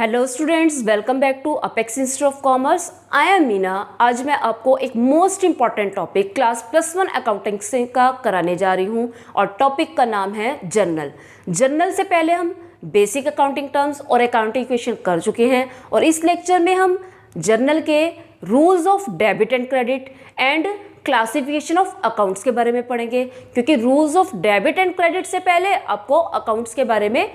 Hello students, welcome back to Apex Institute of Commerce. I am Meena. आज मैं आपको एक most important topic class +1 accounting से का कराने जा रही हूँ और टॉपिक का नाम है जर्नल। जर्नल से पहले हम बेसिक अकाउंटिंग टर्म्स और अकाउंटिंग इक्वेशन कर चुके हैं और इस लेक्चर में हम जर्नल के rules of debit and credit and classification of accounts के बारे में पढ़ेंगे, क्योंकि rules of debit and credit से पहले आपको अकाउंट्स के बारे में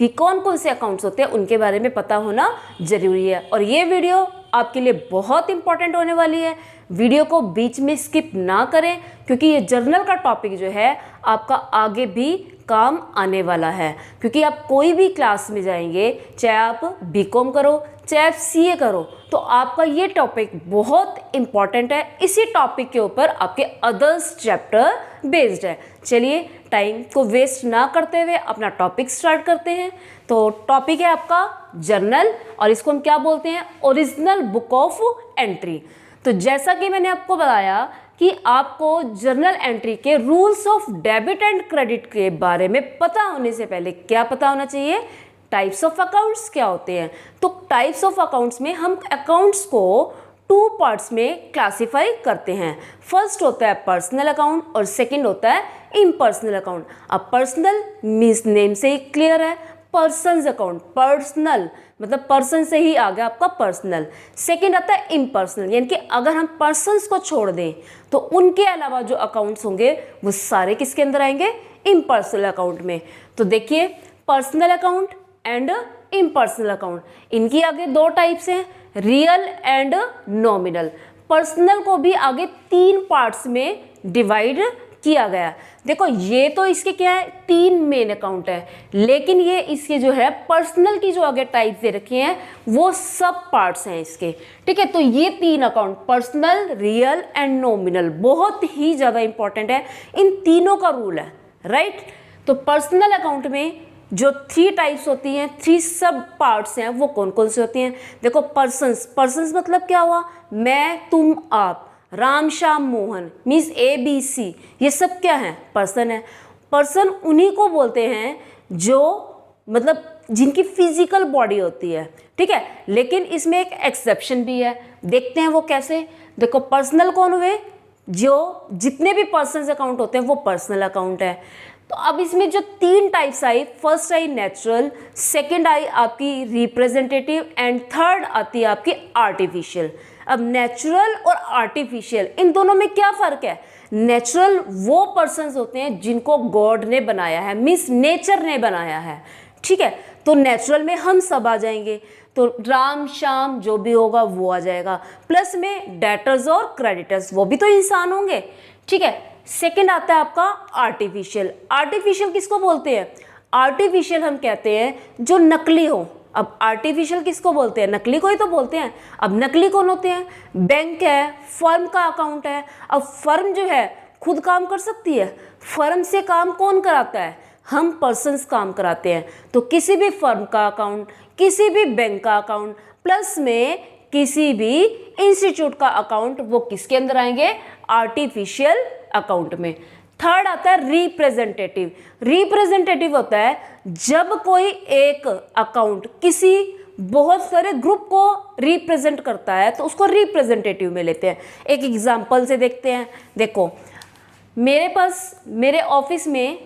कि कौन कौन से अकाउंट्स होते हैं उनके बारे में पता होना जरूरी है। और ये वीडियो आपके लिए बहुत इंपॉर्टेंट होने वाली है। वीडियो को बीच में स्किप ना करें, क्योंकि ये जर्नल का टॉपिक जो है आपका आगे भी काम आने वाला है। क्योंकि आप कोई भी क्लास में जाएंगे, चाहे आप बीकॉम करो चाहे आप सीए करो, तो आपका ये टॉपिक बहुत इंपॉर्टेंट है। इसी टॉपिक के ऊपर आपके अदर्स चैप्टर बेस्ड है। चलिए टाइम को वेस्ट ना करते हुए अपना टॉपिक स्टार्ट करते हैं। तो टॉपिक है आपका जर्नल और इसको हम क्या बोलते हैं, ओरिजिनल बुक ऑफ एंट्री। तो जैसा कि मैंने आपको बताया कि आपको जर्नल एंट्री के rules of debit and credit के बारे में पता होने से पहले क्या पता होना चाहिए, टाइप्स ऑफ अकाउंट्स क्या होते हैं। तो टाइप्स ऑफ अकाउंट्स में हम अकाउंट्स को 2 पार्ट्स में क्लासिफाई करते हैं। फर्स्ट होता है पर्सनल अकाउंट और सेकंड होता है इम्पर्सनल अकाउंट। अब पर्सनल मीन्स नेम से ही क्लियर है, पर्सन्स अकाउंट, पर्सनल मतलब पर्सन से ही आ गया आपका पर्सनल। सेकंड आता है इम्पर्सनल, यानी कि अगर हम पर्सन्स को छोड़ दें तो उनके अलावा जो अकाउंट्स होंगे वो सारे किसके अंदर आएंगे, इम्पर्सनल अकाउंट में। तो देखिए personal account and impersonal account, इनकी आगे 2 टाइप्स हैं, रियल एंड नॉमिनल। पर्सनल को भी आगे 3 पार्ट्स में डिवाइड किया गया। देखो ये तो इसके क्या है, 3 मेन अकाउंट है, लेकिन ये इसके जो है पर्सनल की जो आगे टाइप्स दे रखी हैं वो सब पार्ट्स हैं इसके। ठीक है, तो ये 3 account personal, real and nominal बहुत ही ज़्यादा इंपॉर्टेंट है। इन तीनों का रूल है, राइट। तो पर्सनल अकाउंट में जो 3 टाइप्स होती हैं, 3 सब पार्ट्स हैं, वो कौन कौन से होती हैं। देखो पर्सन्स मतलब क्या हुआ, मैं तुम आप, राम श्याम मोहन मीन्स ABC, ये सब क्या है, पर्सन है। पर्सन उन्हीं को बोलते हैं जो मतलब जिनकी फिजिकल बॉडी होती है। ठीक है, लेकिन इसमें एक एक्सेप्शन भी है, देखते हैं वो कैसे। देखो पर्सनल कौन हुए, जो जितने भी पर्सन्स अकाउंट होते हैं वो पर्सनल अकाउंट है। तो अब इसमें जो 3 टाइप्स आई, फर्स्ट आई नेचुरल, सेकंड आई आपकी रिप्रेजेंटेटिव एंड थर्ड आती है आपकी आर्टिफिशियल। अब नेचुरल और आर्टिफिशियल इन दोनों में क्या फ़र्क है। नेचुरल वो पर्सन्स होते हैं जिनको गॉड ने बनाया है, मीन्स नेचर ने बनाया है। ठीक है, तो नेचुरल में हम सब आ जाएंगे, तो राम श्याम जो भी होगा वो आ जाएगा। प्लस में डेटर्स और क्रेडिटर्स, वो भी तो इंसान होंगे। ठीक है, सेकंड आता है आपका आर्टिफिशियल। आर्टिफिशियल किसको बोलते हैं, आर्टिफिशियल हम कहते हैं जो नकली हो। अब आर्टिफिशियल किसको बोलते हैं, नकली को ही तो बोलते हैं। अब नकली कौन होते हैं, बैंक है, फर्म का अकाउंट है। अब फर्म जो है खुद काम कर सकती है, फर्म से काम कौन कराता है, हम पर्सन्स काम कराते हैं। तो किसी भी फर्म का अकाउंट, किसी भी बैंक का अकाउंट, प्लस में किसी भी इंस्टीट्यूट का अकाउंट, वो किसके अंदर आएंगे, आर्टिफिशियल अकाउंट में। थर्ड आता है रिप्रेजेंटेटिव। रिप्रेजेंटेटिव होता है जब कोई एक अकाउंट किसी बहुत सारे ग्रुप को रिप्रेजेंट करता है तो उसको रिप्रेजेंटेटिव में लेते हैं। एक एग्जांपल से देखते हैं। देखो मेरे पास मेरे ऑफिस में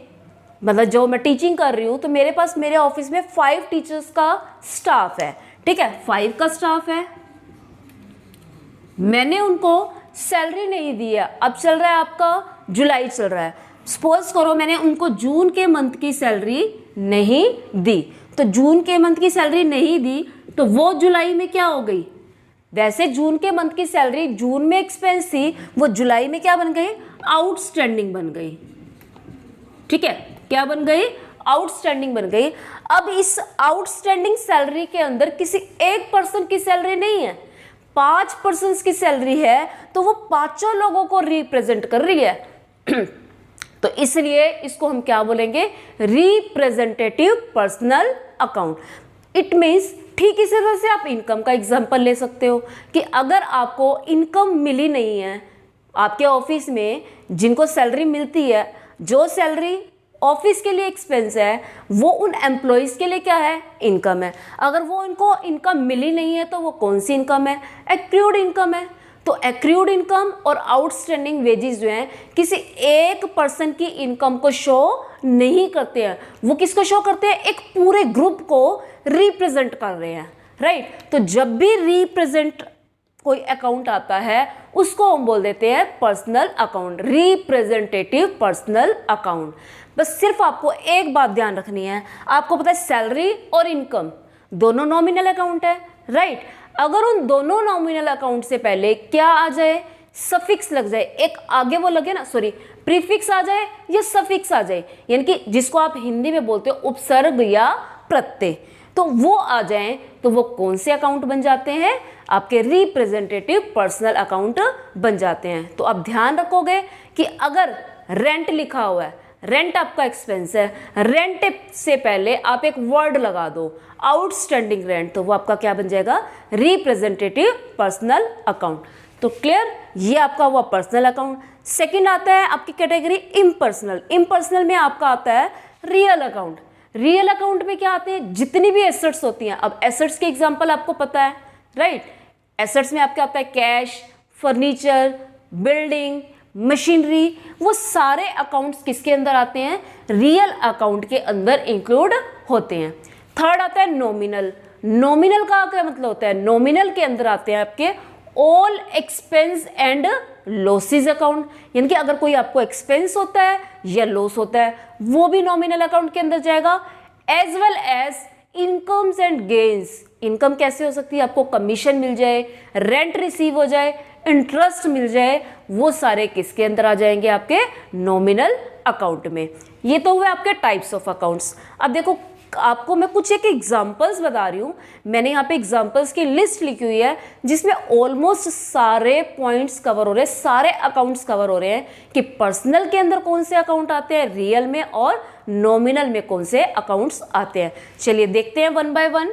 मतलब जो मैं टीचिंग कर रही हूँ, तो मेरे पास मेरे ऑफिस में 5 टीचर्स का स्टाफ है। ठीक है, 5 का स्टाफ है, मैंने उनको सैलरी नहीं दी है। अब चल रहा है आपका जुलाई चल रहा है, सपोज करो मैंने उनको जून के मंथ की सैलरी नहीं दी, तो जून के मंथ की सैलरी नहीं दी तो वो जुलाई में क्या हो गई, वैसे जून के मंथ की सैलरी जून में एक्सपेंस थी, वो जुलाई में क्या बन गई, आउटस्टैंडिंग बन गई। ठीक है, क्या बन गई, आउटस्टैंडिंग बन गई। अब इस आउटस्टैंडिंग सैलरी के अंदर किसी एक पर्सन की सैलरी नहीं है, 5 पर्सन की सैलरी है, तो वो 5 लोगों को रिप्रेजेंट कर रही है। तो इसलिए इसको हम क्या बोलेंगे, representative personal account. It means ठीक इसी तरह से आप इनकम का एग्जांपल ले सकते हो कि अगर आपको इनकम मिली नहीं है, आपके ऑफिस में जिनको सैलरी मिलती है, जो सैलरी ऑफिस के लिए एक्सपेंस है वो उन एम्प्लॉयज़ के लिए क्या है, इनकम है। अगर वो इनको इनकम मिली नहीं है तो वो कौन सी इनकम है, एक्रूड इनकम है। तो एक्रूड इनकम और आउटस्टैंडिंग वेजेस जो हैं किसी एक पर्सन की इनकम को शो नहीं करते हैं, वो किसको शो करते हैं, एक पूरे ग्रुप को रिप्रेजेंट कर रहे हैं, राइट। तो जब भी रिप्रेजेंट कोई अकाउंट आता है उसको हम बोल देते हैं personal account, representative personal account. बस सिर्फ आपको एक बात ध्यान रखनी है, आपको पता है सैलरी और इनकम दोनों नॉमिनल अकाउंट है, राइट। अगर उन दोनों नॉमिनल अकाउंट से पहले क्या आ जाए, सफिक्स लग जाए, एक आगे वो लगे ना, सॉरी प्रीफिक्स आ जाए या सफिक्स आ जाए, यानी कि जिसको आप हिंदी में बोलते हो उपसर्ग या प्रत्यय, तो वो आ जाएं तो वो कौन से अकाउंट बन जाते हैं, आपके रिप्रेजेंटेटिव पर्सनल अकाउंट बन जाते हैं। तो आप ध्यान रखोगे कि अगर रेंट लिखा हुआ है, रेंट आपका एक्सपेंस है, रेंट से पहले आप एक वर्ड लगा दो आउटस्टैंडिंग रेंट, तो वो आपका क्या बन जाएगा, रिप्रेजेंटेटिव पर्सनल अकाउंट। तो क्लियर, ये आपका हुआ पर्सनल अकाउंट। सेकंड आता है आपकी कैटेगरी इम्पर्सनल। इम्पर्सनल में आपका आता है रियल अकाउंट। रियल अकाउंट में क्या आते हैं, जितनी भी एसेट्स होती हैं, अब एसेट्स के एग्जांपल आपको पता है, राइट। एसेट्स में आपके आता है कैश, फर्नीचर, बिल्डिंग, मशीनरी, वो सारे अकाउंट्स किसके अंदर आते हैं, रियल अकाउंट के अंदर इंक्लूड होते हैं। थर्ड आता है नॉमिनल। नॉमिनल का क्या मतलब होता है, नॉमिनल के अंदर आते हैं आपके all expense and losses account, यानी कि अगर कोई आपको एक्सपेंस होता है या लॉस होता है वो भी नॉमिनल अकाउंट के अंदर जाएगा, as well as incomes and gains. Income कैसे हो सकती है, आपको कमीशन मिल जाए, रेंट रिसीव हो जाए, इंटरेस्ट मिल जाए, वो सारे किसके अंदर आ जाएंगे, आपके नॉमिनल अकाउंट में। ये तो हुए आपके टाइप्स ऑफ अकाउंट्स। अब देखो आपको मैं कुछ एक एग्जांपल्स बता रही हूँ, मैंने यहाँ पे एग्जांपल्स की लिस्ट लिखी हुई है जिसमें ऑलमोस्ट सारे पॉइंट्स कवर हो रहे हैं, सारे अकाउंट्स कवर हो रहे हैं कि पर्सनल के अंदर कौन से अकाउंट आते हैं, रियल में और नॉमिनल में कौन से अकाउंट्स आते हैं। चलिए देखते हैं one by one.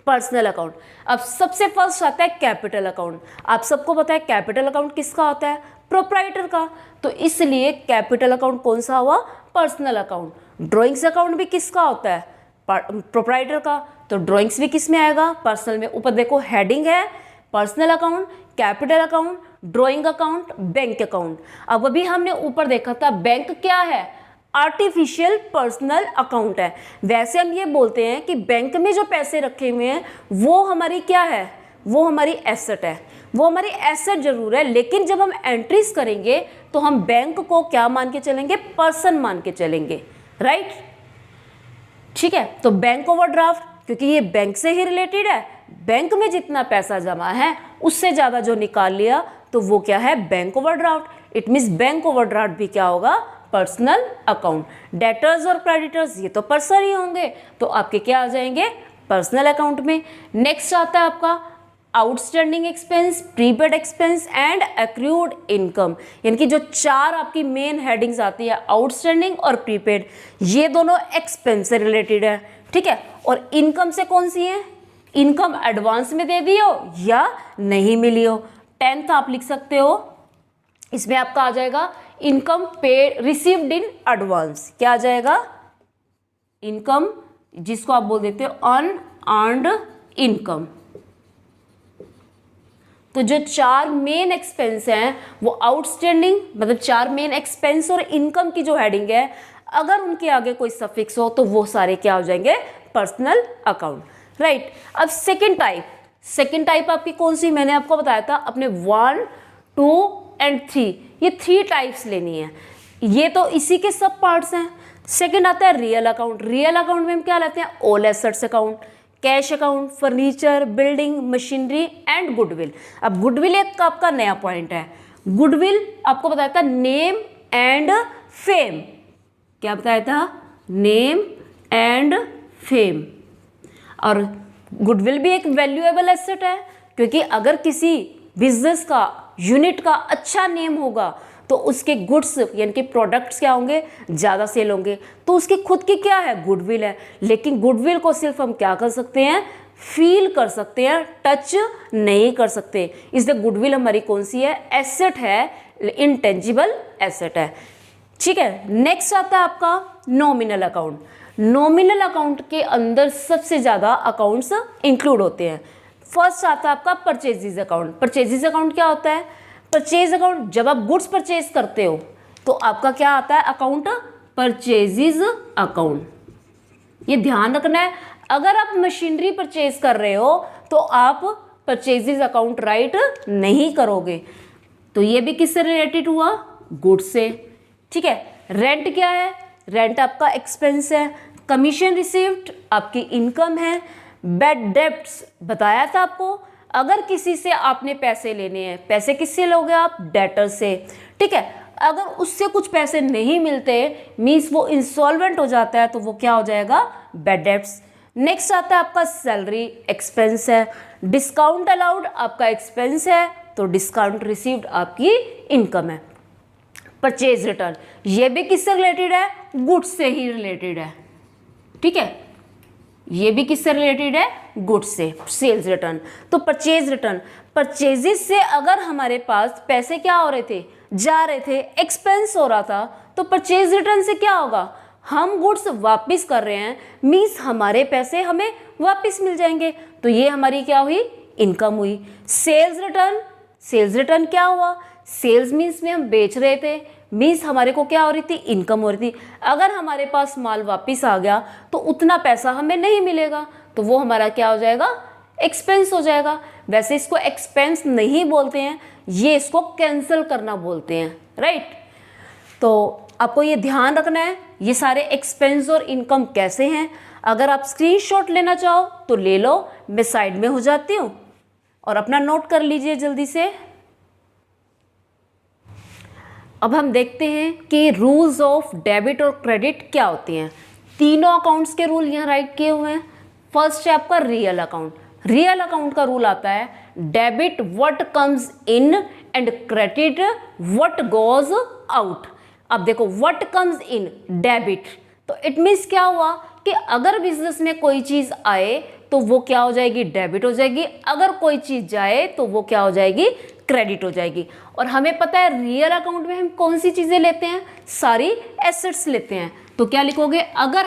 Personal account, अब सबसे फर्स्ट आता है कैपिटल अकाउंट। आप सबको पता है कैपिटल अकाउंट किसका होता है, प्रोप्राइटर का, तो इसलिए कैपिटल अकाउंट कौन सा हुआ, पर्सनल अकाउंट। ड्राइंग्स अकाउंट भी किसका होता है, प्रोप्राइटर का, तो ड्राइंग्स भी किस में आएगा, पर्सनल में। ऊपर देखो हेडिंग है personal account, capital account, drawing account, bank account. अब अभी हमने ऊपर देखा था बैंक क्या है, आर्टिफिशियल पर्सनल अकाउंट है। वैसे हम ये बोलते हैं कि बैंक में जो पैसे रखे हुए हैं वो हमारी क्या है, वो हमारी एसेट है, वो हमारी एसेट जरूर है, लेकिन जब हम एंट्रीज करेंगे तो हम बैंक को क्या मान के चलेंगे, पर्सन मान के चलेंगे, राइट। ठीक है, तो बैंक ओवरड्राफ्ट, क्योंकि ये बैंक से ही रिलेटेड है, बैंक में जितना पैसा जमा है उससे ज़्यादा जो निकाल लिया तो वो क्या है, bank overdraft. It means bank overdraft भी क्या होगा, पर्सनल अकाउंट। डेटर्स और क्रेडिटर्स ये तो पर्सन ही होंगे, तो आपके क्या आ जाएंगे, पर्सनल अकाउंट में। नेक्स्ट आता है आपका outstanding expense, prepaid expense and accrued income, यानी कि जो चार आपकी मेन हेडिंग्स आती है, आउटस्टैंडिंग और प्रीपेड, ये दोनों एक्सपेंस से रिलेटेड है, ठीक है। और इनकम से कौन सी है, इनकम एडवांस में दे दी हो या नहीं मिली हो, 10th आप लिख सकते हो, इसमें आपका आ जाएगा income paid received in advance. क्या आ जाएगा, इनकम, जिसको आप बोल देते हो अनअर्न्ड इनकम। तो जो चार मेन एक्सपेंस हैं वो आउटस्टैंडिंग, मतलब चार मेन एक्सपेंस और इनकम की जो हेडिंग है, अगर उनके आगे कोई सफिक्स हो तो वो सारे क्या हो जाएंगे, पर्सनल अकाउंट, राइट। अब सेकंड टाइप आपकी कौन सी, मैंने आपको बताया था अपने 1, 2 एंड 3, ये 3 टाइप्स लेनी है, ये तो इसी के सब पार्ट्स हैं। सेकंड आता है रियल अकाउंट। रियल अकाउंट में हम क्या लेते हैं, all assets account, cash account, furniture, building, machinery and goodwill. अब गुडविल एक आपका नया पॉइंट है। गुडविल आपको बताया था नेम एंड फेम, क्या बताया था, नेम एंड फेम। और गुडविल भी एक वैल्यूएबल एसेट है, क्योंकि अगर किसी बिजनेस का, यूनिट का अच्छा नेम होगा तो उसके गुड्स यानी कि प्रोडक्ट्स क्या होंगे, ज़्यादा सेल होंगे, तो उसकी खुद की क्या है, गुडविल है। लेकिन गुडविल को सिर्फ हम क्या कर सकते हैं, फील कर सकते हैं, टच नहीं कर सकते, इसलिए गुडविल हमारी कौन सी है, एसेट है, इंटेंजिबल एसेट है। ठीक है। नेक्स्ट आता है आपका नॉमिनल अकाउंट। नॉमिनल अकाउंट के अंदर सबसे ज़्यादा अकाउंट्स इंक्लूड होते हैं। फर्स्ट आता है आपका परचेजेज अकाउंट। परचेजेज अकाउंट क्या होता है? परचेज अकाउंट, जब आप गुड्स परचेज करते हो तो आपका क्या आता है अकाउंट? Purchases account. ये ध्यान रखना है, अगर आप मशीनरी परचेज कर रहे हो तो आप परचेजेज अकाउंट राइट नहीं करोगे। तो ये भी किससे रिलेटेड हुआ? गुड्स से। ठीक है। रेंट क्या है? रेंट आपका एक्सपेंस है। कमीशन रिसीव्ड आपकी इनकम है। बैड डेब्ट्स बताया था आपको, अगर किसी से आपने पैसे लेने हैं, पैसे किससे लोगे आप? डेटर से। ठीक है। अगर उससे कुछ पैसे नहीं मिलते मीन्स वो इंसॉल्वेंट हो जाता है, तो वो क्या हो जाएगा? Bad debts. नेक्स्ट आता है आपका सैलरी एक्सपेंस है। डिस्काउंट अलाउड आपका एक्सपेंस है, तो डिस्काउंट रिसीव्ड आपकी इनकम है। परचेज रिटर्न, ये भी किससे रिलेटेड है? गुड्स से ही रिलेटेड है। ठीक है। ये भी किससे रिलेटेड है? गुड्स से। Sales return. तो परचेज रिटर्न, परचेजेस से अगर हमारे पास पैसे क्या हो रहे थे? जा रहे थे, एक्सपेंस हो रहा था, तो परचेज रिटर्न से क्या होगा? हम गुड्स वापस कर रहे हैं मीन्स हमारे पैसे हमें वापस मिल जाएंगे, तो ये हमारी क्या हुई? इनकम हुई। सेल्स रिटर्न, सेल्स रिटर्न क्या हुआ? सेल्स मीन्स में हम बेच रहे थे, मीन्स हमारे को क्या हो रही थी? इनकम हो रही थी। अगर हमारे पास माल वापस आ गया तो उतना पैसा हमें नहीं मिलेगा, तो वो हमारा क्या हो जाएगा? एक्सपेंस हो जाएगा। वैसे इसको एक्सपेंस नहीं बोलते हैं, ये इसको कैंसिल करना बोलते हैं, राइट। तो आपको ये ध्यान रखना है ये सारे एक्सपेंस और इनकम कैसे हैं। अगर आप स्क्रीनशॉट लेना चाहो तो ले लो, मैं साइड में हो जाती हूँ और अपना नोट कर लीजिए जल्दी से। अब हम देखते हैं कि रूल्स ऑफ डेबिट और क्रेडिट क्या होती हैं। तीनों अकाउंट्स के रूल यहाँ राइट किए हुए हैं। फर्स्ट है आपका रियल अकाउंट। रियल अकाउंट का रूल आता है debit what comes in and credit what goes out. अब देखो व्हाट कम्स इन डेबिट, तो इट मीन्स क्या हुआ कि अगर बिजनेस में कोई चीज आए तो वो क्या हो जाएगी? डेबिट हो जाएगी। अगर कोई चीज जाए तो वो क्या हो जाएगी? क्रेडिट हो जाएगी। और हमें पता है रियल अकाउंट में हम कौन सी चीजें लेते हैं? सारी एसेट्स लेते हैं। तो क्या लिखोगे? अगर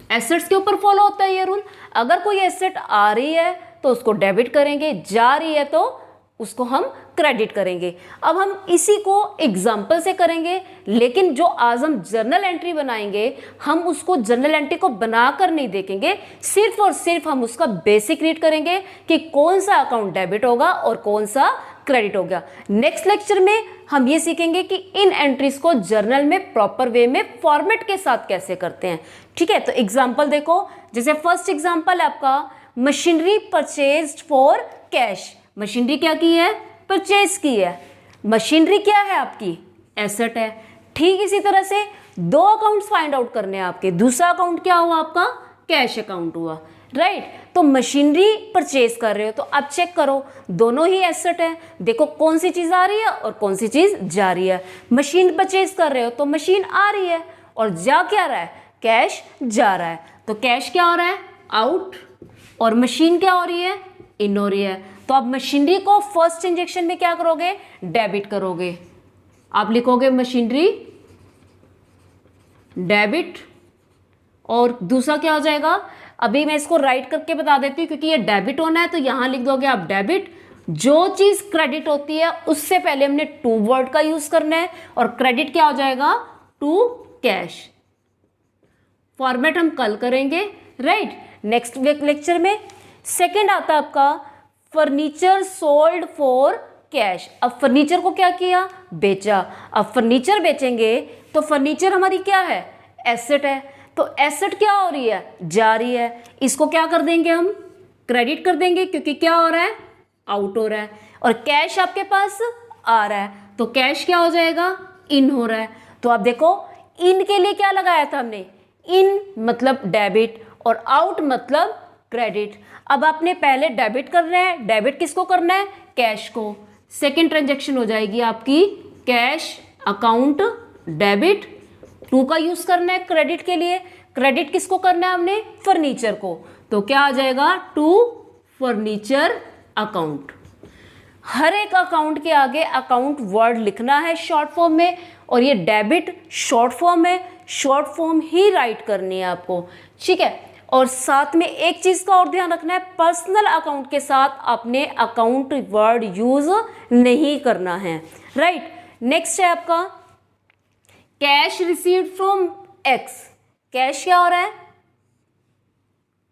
एसेट्स के ऊपर फॉलो होता है ये रूल। अगर कोई एसेट आ रही है तो उसको डेबिट करेंगे, जा रही है तो उसको हम क्रेडिट करेंगे। अब हम इसी को एग्जाम्पल से करेंगे, लेकिन जो आज हम जर्नल एंट्री बनाएंगे हम उसको जर्नल एंट्री को बनाकर नहीं देखेंगे, सिर्फ और सिर्फ हम उसका बेसिक रीड करेंगे कि कौन सा अकाउंट डेबिट होगा और कौन सा क्रेडिट हो गया। नेक्स्ट लेक्चर में हम ये सीखेंगे कि इन एंट्रीज को जर्नल में प्रॉपर वे में फॉर्मेट के साथ कैसे करते हैं। ठीक है। तो एग्जाम्पल देखो, जैसे फर्स्ट एग्जाम्पल है आपका machinery purchased for cash. Machinery क्या की है? परचेज की है। मशीनरी क्या है आपकी? एसेट है। ठीक इसी तरह से दो अकाउंट्स फाइंड आउट करने हैं आपके। दूसरा अकाउंट क्या हुआ आपका? कैश अकाउंट हुआ, राइट। तो मशीनरी परचेज कर रहे हो तो आप चेक करो दोनों ही एसेट है। देखो कौन सी चीज आ रही है और कौन सी चीज जा रही है। मशीन परचेज कर रहे हो तो मशीन आ रही है और जा क्या रहा है? कैश जा रहा है। तो कैश क्या हो रहा है? आउट, और मशीन क्या हो रही है? इन हो रही है। तो आप मशीनरी को फर्स्ट इंजेक्शन में क्या करोगे? डेबिट करोगे। आप लिखोगे मशीनरी डेबिट, और दूसरा क्या हो जाएगा? अभी मैं इसको राइट करके बता देती हूँ क्योंकि ये डेबिट होना है, तो यहां लिख दोगे आप डेबिट। जो चीज क्रेडिट होती है उससे पहले हमने टू वर्ड का यूज करना है, और क्रेडिट क्या हो जाएगा? To cash. फॉर्मेट हम कल करेंगे, राइट, नेक्स्ट लेक्चर में। सेकेंड आता है आपका फर्नीचर सोल्ड फॉर कैश। अब फर्नीचर को क्या किया? बेचा। अब फर्नीचर बेचेंगे तो फर्नीचर हमारी क्या है? एसेट है। तो एसेट क्या हो रही है? जा रही है। इसको क्या कर देंगे हम? क्रेडिट कर देंगे, क्योंकि क्या हो रहा है? आउट हो रहा है। और कैश आपके पास आ रहा है, तो कैश क्या हो जाएगा? इन हो रहा है। तो आप देखो इन के लिए क्या लगाया था हमने? इन मतलब डेबिट और आउट मतलब क्रेडिट। अब आपने पहले डेबिट करना है। डेबिट किसको करना है? कैश को। सेकेंड ट्रांजैक्शन हो जाएगी आपकी कैश अकाउंट डेबिट। टू का यूज करना है क्रेडिट के लिए। क्रेडिट किसको करना है हमने? फर्नीचर को। तो क्या आ जाएगा? To furniture account. हर एक अकाउंट के आगे अकाउंट वर्ड लिखना है शॉर्ट फॉर्म में, और ये डेबिट शॉर्ट फॉर्म है, शॉर्ट फॉर्म ही राइट करनी है आपको, ठीक है। और साथ में एक चीज़ का और ध्यान रखना है, पर्सनल अकाउंट के साथ अपने अकाउंट वर्ड यूज नहीं करना है, राइट। नेक्स्ट है आपका cash received from x. Cash क्या हो रहा है,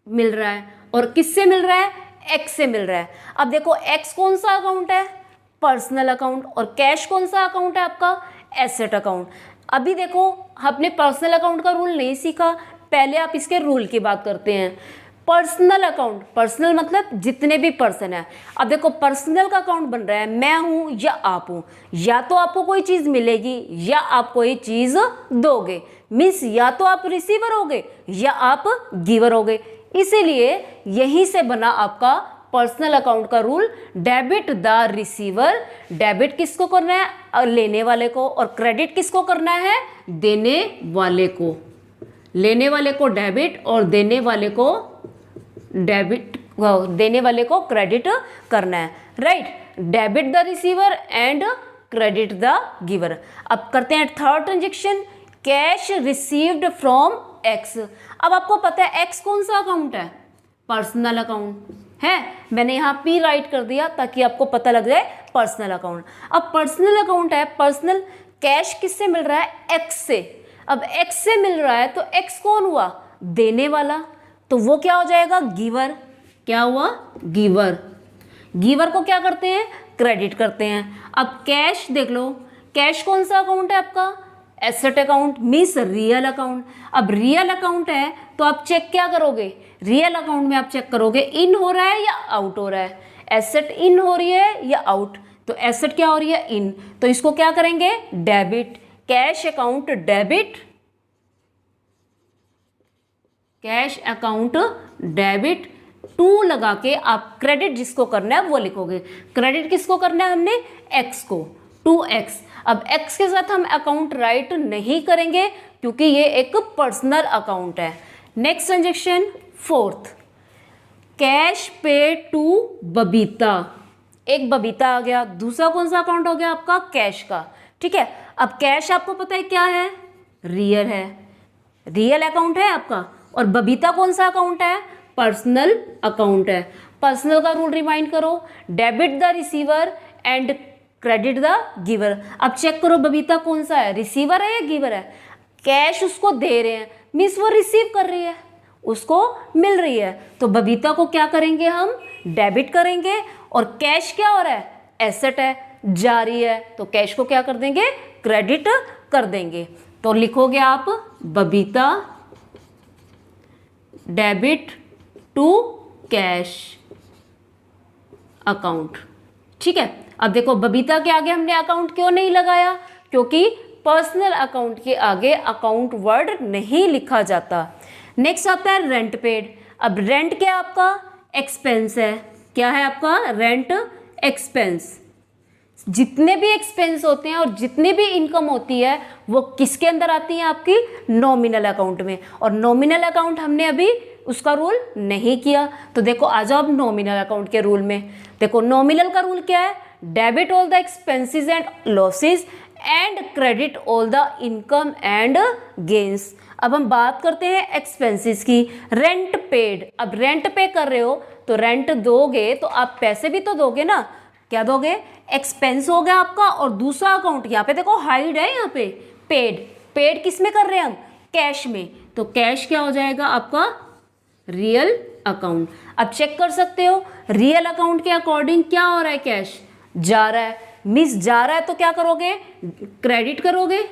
मिल रहा है, और किससे मिल रहा है, एक्स से मिल रहा है। अब देखो एक्स कौन सा अकाउंट है, पर्सनल अकाउंट, और कैश कौन सा अकाउंट है आपका, एसेट अकाउंट। अभी देखो आपने पर्सनल अकाउंट का रूल नहीं सीखा, पहले आप इसके रूल की बात करते हैं। पर्सनल अकाउंट, पर्सनल मतलब जितने भी पर्सन है। अब देखो पर्सनल का अकाउंट बन रहा है, मैं हूं या आप हूं, या तो आपको कोई चीज मिलेगी या आप कोई चीज दोगे, मीन्स या तो आप रिसीवर होगे या आप गिवर होगे। इसीलिए यहीं से बना आपका पर्सनल अकाउंट का rule, debit the receiver. Debit किसको करना है, लेने वाले को, और क्रेडिट किसको करना है, देने वाले को। लेने वाले को डेबिट और देने वाले को क्रेडिट करना है, right. Debit the receiver and credit the giver. अब करते हैं third transaction, cash received from x. अब आपको पता है एक्स कौन सा अकाउंट है, पर्सनल अकाउंट है। मैंने यहाँ पी राइट कर दिया ताकि आपको पता लग जाए पर्सनल अकाउंट। अब पर्सनल अकाउंट है, पर्सनल कैश किससे मिल रहा है, एक्स से। अब एक्स से मिल रहा है तो एक्स कौन हुआ, देने वाला, तो वो क्या हो जाएगा, गिवर। क्या हुआ, गिवर। गिवर को क्या करते हैं, क्रेडिट करते हैं। अब कैश देख लो, कैश कौन सा अकाउंट है आपका, asset account, means real account. अब रियल अकाउंट है तो आप चेक क्या करोगे, रियल अकाउंट में आप चेक करोगे इन हो रहा है या आउट हो रहा है। एसेट इन हो रही है या आउट, तो एसेट क्या हो रही है, इन, तो इसको क्या करेंगे, debit. Cash account debit, cash account debit, to लगा के आप क्रेडिट जिसको करना है वो लिखोगे। क्रेडिट किसको करना है हमने, एक्स को, टू एक्स। अब एक्स के साथ हम अकाउंट राइट नहीं करेंगे क्योंकि ये एक पर्सनल अकाउंट है। नेक्स्ट ट्रांजेक्शन फोर्थ, कैश पे टू बबीता। एक बबीता आ गया, दूसरा कौन सा अकाउंट हो गया आपका, कैश का, ठीक है। अब कैश आपको पता है क्या है, रियल है, रियल अकाउंट है आपका, और बबीता कौन सा अकाउंट है, पर्सनल अकाउंट है। पर्सनल का रूल रिमाइंड करो, debit the receiver and credit the giver. अब चेक करो बबीता कौन सा है, रिसीवर है या गिवर है। कैश उसको दे रहे हैं, मीन्स वो रिसीव कर रही है, उसको मिल रही है, तो बबीता को क्या करेंगे हम, डेबिट करेंगे। और कैश क्या हो रहा है, एसेट है, जारी है, तो कैश को क्या कर देंगे, क्रेडिट कर देंगे। तो लिखोगे आप Babita debit to cash account, ठीक है। अब देखो बबीता के आगे हमने अकाउंट क्यों नहीं लगाया, क्योंकि पर्सनल अकाउंट के आगे अकाउंट वर्ड नहीं लिखा जाता। नेक्स्ट आता है रेंट पेड। अब रेंट क्या आपका, एक्सपेंस है, क्या है आपका, रेंट एक्सपेंस। जितने भी एक्सपेंस होते हैं और जितनी भी इनकम होती है वो किसके अंदर आती है, आपकी नॉमिनल अकाउंट में। और नॉमिनल अकाउंट हमने अभी उसका रूल नहीं किया, तो देखो आ जाओ अब नॉमिनल अकाउंट के रूल में। देखो नॉमिनल का रूल क्या है, debit all the expenses and losses and credit all the income and gains. अब हम बात करते हैं एक्सपेंसेस की, रेंट पेड। अब रेंट पे कर रहे हो तो रेंट दोगे तो आप पैसे भी तो दोगे ना, क्या दोगे, एक्सपेंस हो गया आपका। और दूसरा अकाउंट यहाँ पे देखो हाइड है, यहाँ पे पेड, पेड किस में कर रहे हैं हम, कैश में, तो कैश क्या हो जाएगा आपका, रियल अकाउंट। अब चेक कर सकते हो रियल अकाउंट के अकॉर्डिंग क्या हो रहा है, कैश जा रहा है, मिस जा रहा है, तो क्या करोगे, क्रेडिट करोगे।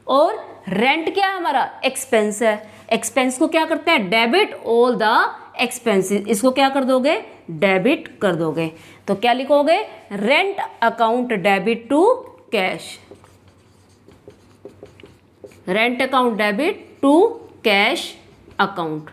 और रेंट क्या है हमारा, एक्सपेंस है, एक्सपेंस को क्या करते हैं, डेबिट ऑल द एक्सपेंसेस, इसको क्या कर दोगे, डेबिट कर दोगे। तो क्या लिखोगे, rent account debit to cash, rent account debit to cash account,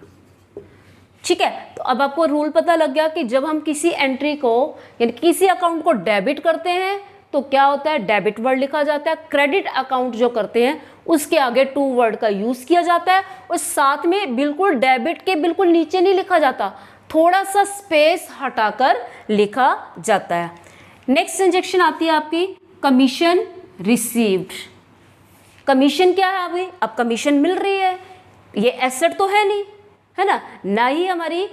ठीक है। तो अब आपको रूल पता लग गया कि जब हम किसी एंट्री को यानी किसी अकाउंट को डेबिट करते हैं तो क्या होता है, डेबिट वर्ड लिखा जाता है। क्रेडिट अकाउंट जो करते हैं उसके आगे टू वर्ड का यूज किया जाता है, और साथ में बिल्कुल डेबिट के बिल्कुल नीचे नहीं लिखा जाता, थोड़ा सा स्पेस हटाकर लिखा जाता है। नेक्स्ट ट्रांजेक्शन आती है आपकी कमीशन रिसीव्ड। कमीशन क्या है अभी, अब कमीशन मिल रही है, ये एसेट तो है नहीं, है ना, ना ही हमारी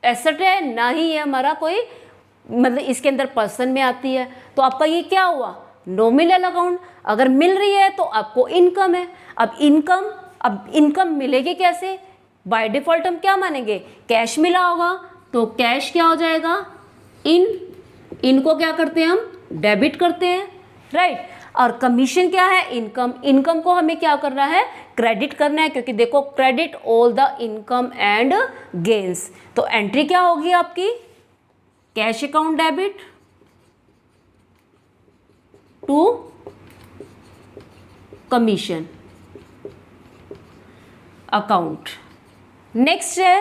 एसेट है, ना ही ये हमारा कोई मतलब इसके अंदर पर्सन में आती है, तो आपका ये क्या हुआ, नॉमिनल अकाउंट। अगर मिल रही है तो आपको इनकम है। अब इनकम मिलेगी कैसे, बाय डिफॉल्ट हम क्या मानेंगे, कैश मिला होगा, तो कैश क्या हो जाएगा, इनको क्या करते हैं हम, डेबिट करते हैं, राइट। और कमीशन क्या है, इनकम को हमें क्या करना है, क्रेडिट करना है, क्योंकि देखो credit all the income and gains. तो एंट्री क्या होगी आपकी, cash account debit to commission account. Next है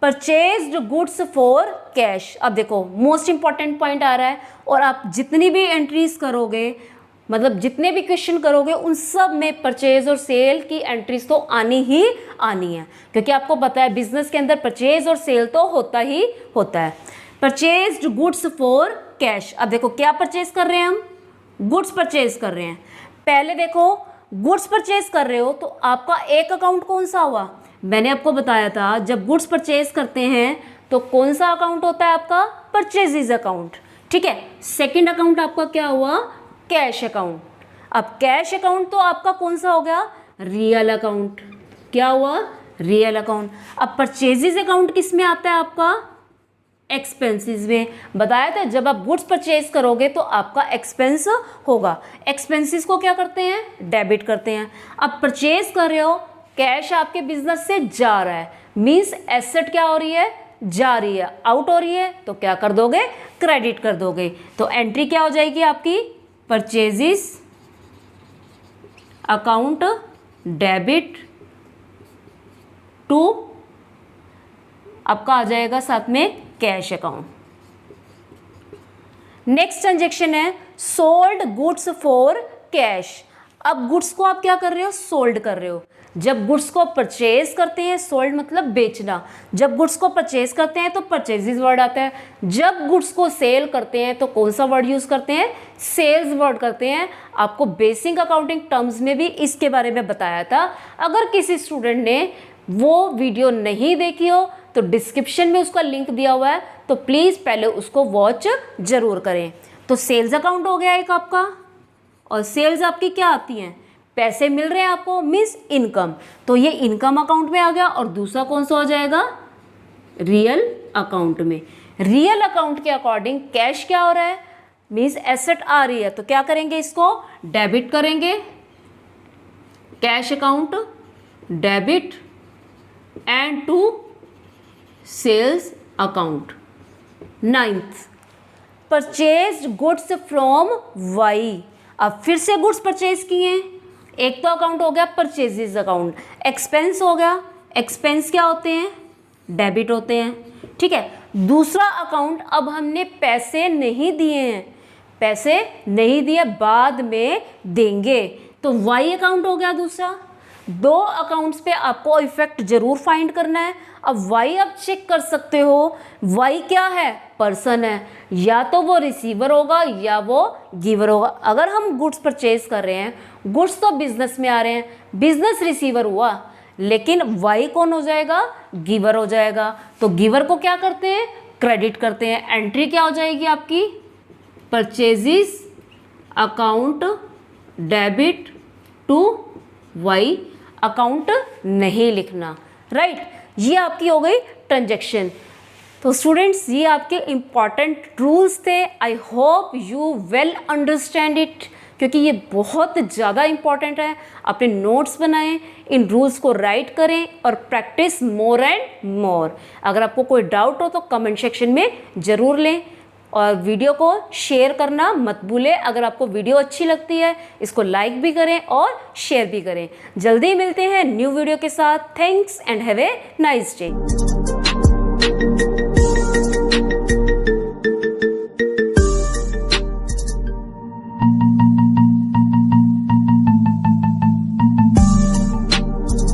परचेज्ड गुड्स फॉर कैश। अब देखो मोस्ट इंपॉर्टेंट पॉइंट आ रहा है, और आप जितनी भी एंट्रीज करोगे, मतलब जितने भी क्वेश्चन करोगे, उन सब में परचेज और सेल की एंट्रीज तो आनी ही आनी है, क्योंकि आपको पता है बिजनेस के अंदर परचेज और सेल तो होता ही होता है। Purchased goods for cash. अब देखो क्या परचेज कर रहे हैं हम, गुड्स परचेज कर रहे हैं। पहले देखो गुड्स परचेज कर रहे हो तो आपका एक अकाउंट कौन सा हुआ, मैंने आपको बताया था जब गुड्स परचेज करते हैं तो कौन सा अकाउंट होता है आपका, परचेजेज अकाउंट, ठीक है। सेकंड अकाउंट आपका क्या हुआ, कैश अकाउंट। अब कैश अकाउंट तो आपका कौन सा हो गया, रियल अकाउंट। क्या हुआ, रियल अकाउंट। अब परचेजेज अकाउंट किस में आता है आपका, एक्सपेंसेस में। बताया था जब आप गुड्स परचेज करोगे तो आपका एक्सपेंस होगा, एक्सपेंसेस को क्या करते हैं, डेबिट करते हैं। अब परचेज कर रहे हो, कैश आपके बिजनेस से जा रहा है, मीन्स एसेट क्या हो रही है, जा रही है, आउट हो रही है, तो क्या कर दोगे, क्रेडिट कर दोगे। तो एंट्री क्या हो जाएगी आपकी, परचेजेस अकाउंट डेबिट टू, आपका आ जाएगा साथ में कैश अकाउंट। नेक्स्ट ट्रांजेक्शन है सोल्ड गुड्स फॉर कैश। अब गुड्स को आप क्या कर रहे हो, सोल्ड कर रहे हो। जब गुड्स को परचेज करते हैं, सोल्ड मतलब बेचना, जब गुड्स को परचेज करते हैं तो परचेजेस वर्ड आता है। जब गुड्स को सेल करते हैं तो कौन सा वर्ड यूज करते हैं, सेल्स वर्ड करते हैं। आपको बेसिक अकाउंटिंग टर्म्स में भी इसके बारे में बताया था। अगर किसी स्टूडेंट ने वो वीडियो नहीं देखी हो तो डिस्क्रिप्शन में उसका लिंक दिया हुआ है, तो प्लीज़ पहले उसको वॉच जरूर करें। तो सेल्स अकाउंट हो गया एक आपका, और सेल्स आपकी क्या आती हैं, पैसे मिल रहे हैं आपको, मीन्स इनकम, तो ये इनकम अकाउंट में आ गया। और दूसरा कौन सा हो जाएगा, रियल अकाउंट में। रियल अकाउंट के अकॉर्डिंग कैश क्या हो रहा है, मीन्स एसेट आ रही है, तो क्या करेंगे, इसको डेबिट करेंगे, cash account debit and to sales account. Ninth, purchased goods from Y. अब फिर से गुड्स परचेज किए हैं, एक तो अकाउंट हो गया परचेजेज अकाउंट, एक्सपेंस हो गया, एक्सपेंस क्या होते हैं, डेबिट होते हैं, ठीक है। दूसरा अकाउंट, अब हमने पैसे नहीं दिए हैं, पैसे नहीं दिए, बाद में देंगे, तो वाई अकाउंट हो गया दूसरा। दो अकाउंट्स पे आपको इफेक्ट जरूर फाइंड करना है। अब वाई आप चेक कर सकते हो, वाई क्या है, पर्सन है, या तो वो रिसीवर होगा या वो गिवर होगा। अगर हम गुड्स परचेज कर रहे हैं, गुड्स तो बिजनेस में आ रहे हैं, बिजनेस रिसीवर हुआ, लेकिन वाई कौन हो जाएगा, गिवर हो जाएगा। तो गिवर को क्या करते हैं, क्रेडिट करते हैं। एंट्री क्या हो जाएगी आपकी, purchases account debit to Y, account नहीं लिखना, राइट। ये आपकी हो गई ट्रांजैक्शन। तो स्टूडेंट्स ये आपके इम्पॉर्टेंट रूल्स थे। I hope you well understand it, क्योंकि ये बहुत ज़्यादा इम्पॉर्टेंट है। अपने नोट्स बनाएं, इन रूल्स को राइट करें और प्रैक्टिस मोर एंड मोर। अगर आपको कोई डाउट हो तो कमेंट सेक्शन में ज़रूर लें, और वीडियो को शेयर करना मत भूलें। अगर आपको वीडियो अच्छी लगती है इसको लाइक भी करें और शेयर भी करें। जल्दी मिलते हैं न्यू वीडियो के साथ। Thanks and have a nice day.